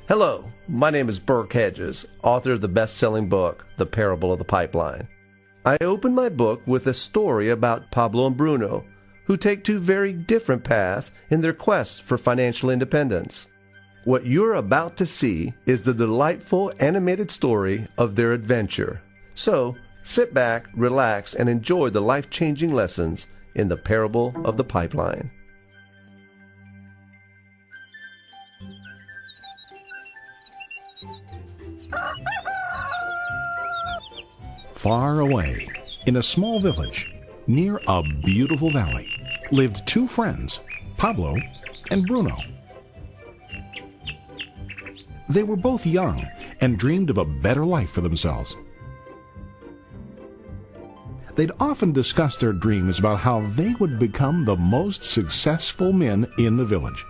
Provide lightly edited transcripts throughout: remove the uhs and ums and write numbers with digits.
Hello, my name is Burke Hedges, author of the best-selling book, The Parable of the Pipeline. I open my book with a story about Pablo and Bruno, who take two very different paths in their quest for financial independence. What you're about to see is the delightful animated story of their adventure. So, sit back, relax, and enjoy the life-changing lessons in The Parable of the Pipeline. Far away, in a small village, near a beautiful valley, lived two friends, Pablo and Bruno. They were both young and dreamed of a better life for themselves. They'd often discuss their dreams about how they would become the most successful men in the village.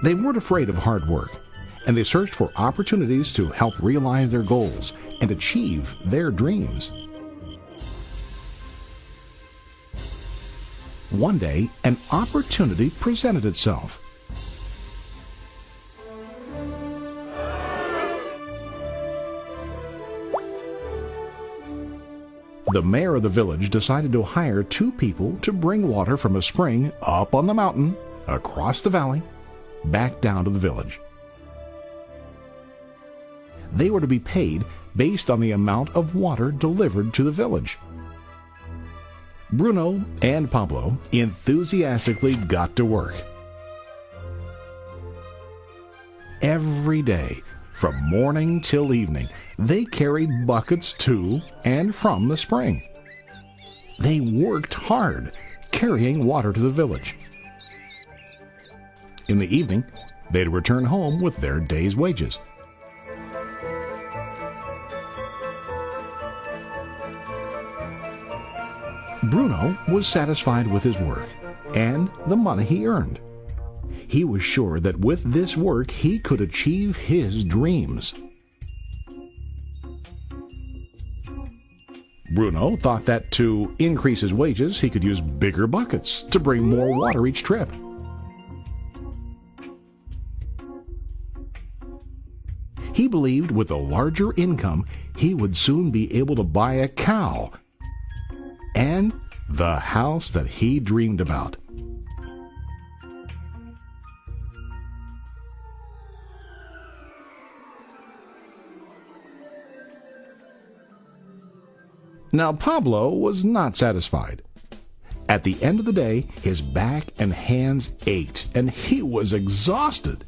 They weren't afraid of hard work, and they searched for opportunities to help realize their goals and achieve their dreams. One day, an opportunity presented itself. The mayor of the village decided to hire two people to bring water from a spring up on the mountain, across the valley, back down to the village. They were to be paid based on the amount of water delivered to the village. Bruno and Pablo enthusiastically got to work. Every day, from morning till evening, they carried buckets to and from the spring. They worked hard, carrying water to the village. In the evening, they'd return home with their day's wages. Bruno was satisfied with his work and the money he earned. He was sure that with this work he could achieve his dreams. Bruno thought that to increase his wages he could use bigger buckets to bring more water each trip. He believed with a larger income he would soon be able to buy a cow and the house that he dreamed about. Now Pablo was not satisfied. At the end of the day, his back and hands ached, and he was exhausted.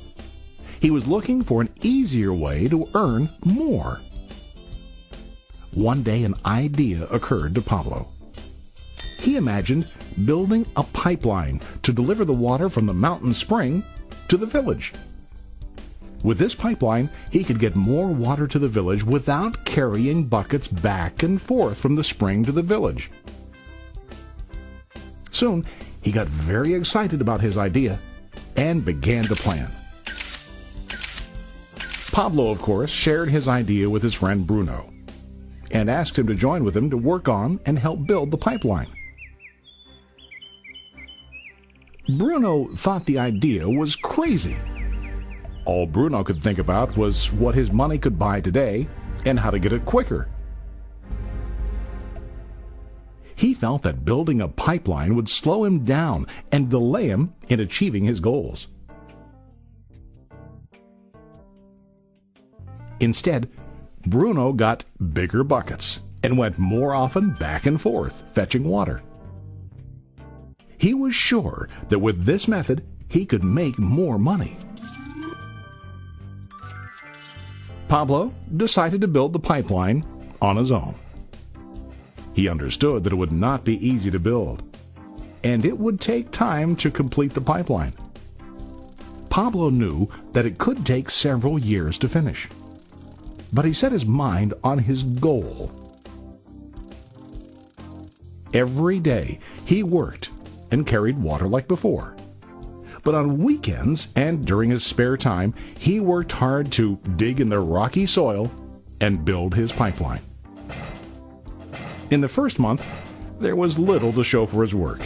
He was looking for an easier way to earn more. One day an idea occurred to Pablo. He imagined building a pipeline to deliver the water from the mountain spring to the village. With this pipeline, he could get more water to the village without carrying buckets back and forth from the spring to the village. Soon, he got very excited about his idea and began to plan. Pablo, of course, shared his idea with his friend Bruno and asked him to join with him to work on and help build the pipeline. Bruno thought the idea was crazy. All Bruno could think about was what his money could buy today and how to get it quicker. He felt that building a pipeline would slow him down and delay him in achieving his goals. Instead, Bruno got bigger buckets and went more often back and forth, fetching water. He was sure that with this method, he could make more money. Pablo decided to build the pipeline on his own. He understood that it would not be easy to build, and it would take time to complete the pipeline. Pablo knew that it could take several years to finish, but he set his mind on his goal. Every day he worked and carried water like before. But on weekends and during his spare time, he worked hard to dig in the rocky soil and build his pipeline. In the first month, there was little to show for his work.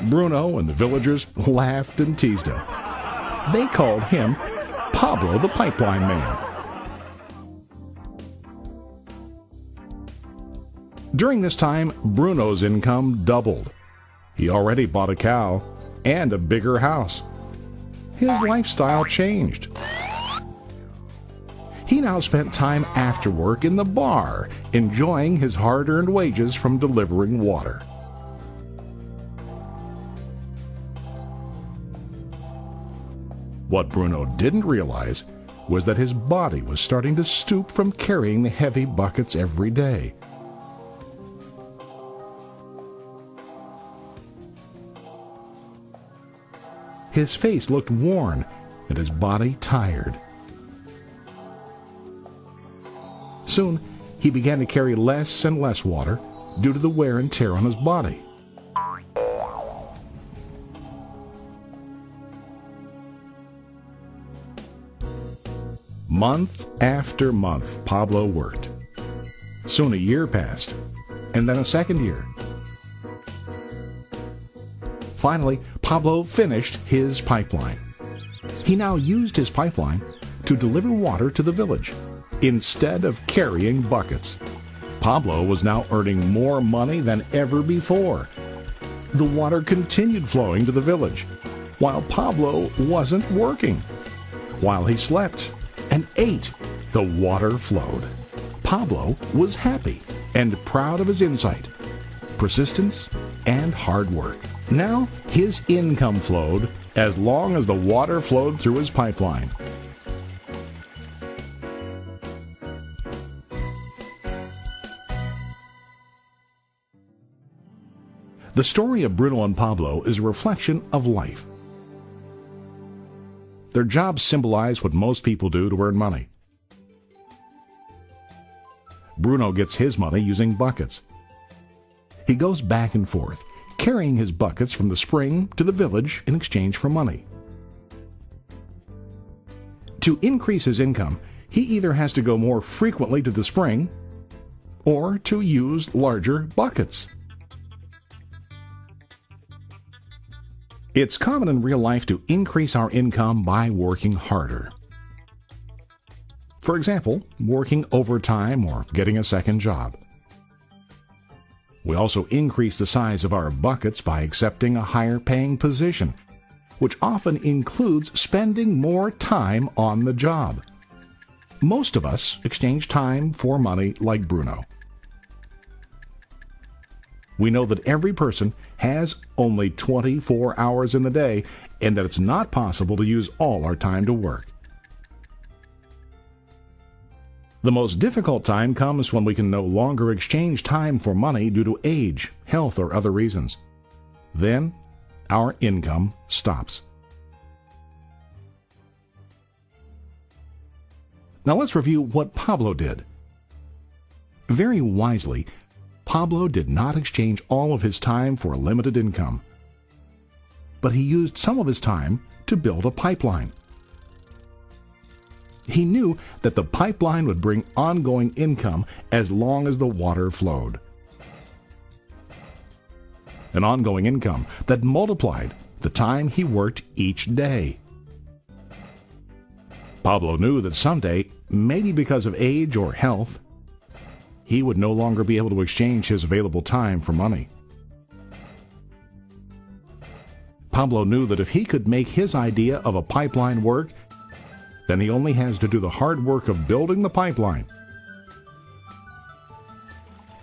Bruno and the villagers laughed and teased him. They called him Pablo the Pipeline Man. During this time, Bruno's income doubled. He already bought a cow and a bigger house. His lifestyle changed. He now spent time after work in the bar, enjoying his hard-earned wages from delivering water. What Bruno didn't realize was that his body was starting to stoop from carrying the heavy buckets every day. His face looked worn and his body tired. Soon, he began to carry less and less water due to the wear and tear on his body. Month after month, Pablo worked. Soon a year passed, and then a second year. Finally, Pablo finished his pipeline. He now used his pipeline to deliver water to the village instead of carrying buckets. Pablo was now earning more money than ever before. The water continued flowing to the village, while Pablo wasn't working. While he slept and ate, the water flowed. Pablo was happy and proud of his insight, persistence, and hard work. Now his income flowed as long as the water flowed through his pipeline. The story of Bruno and Pablo is a reflection of life. Their jobs symbolize what most people do to earn money. Bruno gets his money using buckets. He goes back and forth, carrying his buckets from the spring to the village in exchange for money. To increase his income, he either has to go more frequently to the spring or to use larger buckets. It's common in real life to increase our income by working harder. For example, working overtime or getting a second job. We also increase the size of our buckets by accepting a higher paying position, which often includes spending more time on the job. Most of us exchange time for money like Bruno. We know that every person has only 24 hours in the day and that it's not possible to use all our time to work. The most difficult time comes when we can no longer exchange time for money due to age, health, or other reasons. Then, our income stops. Now let's review what Pablo did. Very wisely, Pablo did not exchange all of his time for a limited income, but he used some of his time to build a pipeline. He knew that the pipeline would bring ongoing income as long as the water flowed. An ongoing income that multiplied the time he worked each day. Pablo knew that someday, maybe because of age or health, he would no longer be able to exchange his available time for money. Pablo knew that if he could make his idea of a pipeline work, then he only has to do the hard work of building the pipeline.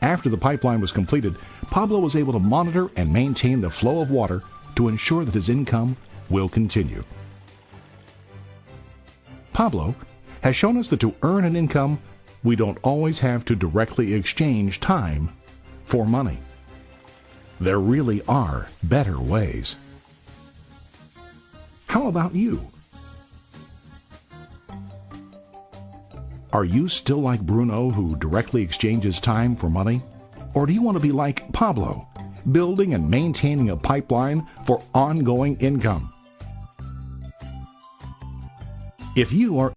After the pipeline was completed, Pablo was able to monitor and maintain the flow of water to ensure that his income will continue. Pablo has shown us that to earn an income, we don't always have to directly exchange time for money. There really are better ways. How about you? Are you still like Bruno, who directly exchanges time for money? Or do you want to be like Pablo, building and maintaining a pipeline for ongoing income? If you are